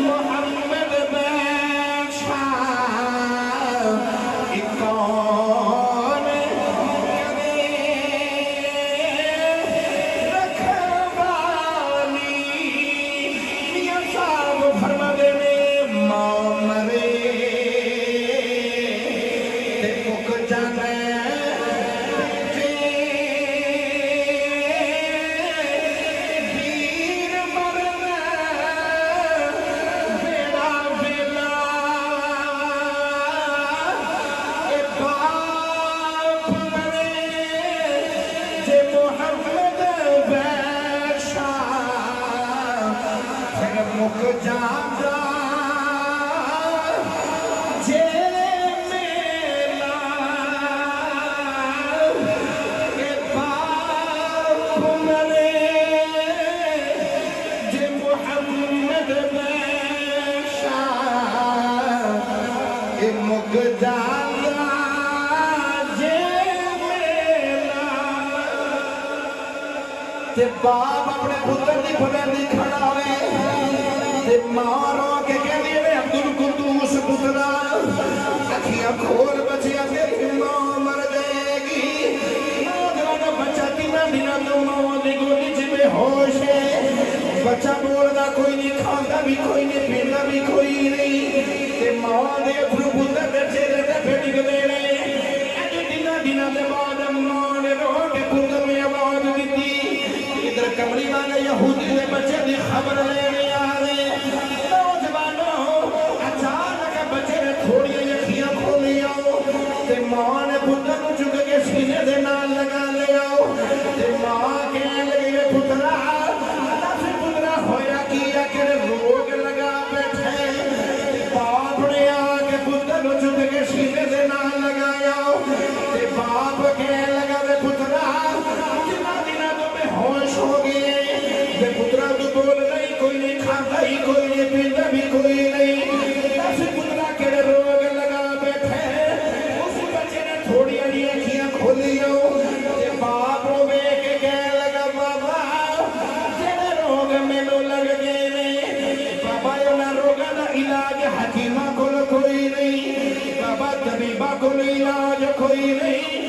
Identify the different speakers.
Speaker 1: मोहम्मद बैठा कौन रखवाली मियां साहब फरमाते ने मां मरे ते मुक जाने मुक जाता जे मेला के बाप मरे जे मोहम्मद बैशा के मुक जाता जे मेला ते बाप अपने पुत्र की फलंदी खड़ा है मारो के कहती है अब्दुल कुद्दूस पुत्रा अखियां खोल बचिया तेरी मां मर जाएगी नौजवान बच्चा 3 दिनों तो मां की गोदी च बेहोश है बच्चा बोलता कोई नहीं खाता भी कोई नहीं पीता भी कोई नहीं ते मां दे अथरू पुत्र दे चेहरे ते फिर गले अज 3 दिनों के बाद मां ने रो के पुत्र में आवाज दी इधर कमली वाले यहूदी के बच्चे की खबर लेने आ रहे मां ने पुत्र को चुक के सीने दे नाल लगा लिया मां कहने लगी पुत्रा दस पुत्रा होया की आखिर रोग लगा बैठे बाप ने आके पुत्र को चुक के सीने दे नाल लगाया बाप कहने लगा पुत्रा कितना दिन तो बेहोश हो गए पुत्रा तू बोल नहीं कोई नहीं खाता ही कोई नहीं पीता भी कोई नहीं दस पुत्रा केड़े रोग लगा बैठे थोड़ी अड़ी अखियां खोलियो बाप रोवे के कह लगा बाबा जेड़े रोग मैनू लग गए ने बाबा उन्हां रोगां दा इलाज हकीमा कोल कोई नहीं बाबा तबीबा कोल इलाज कोई नहीं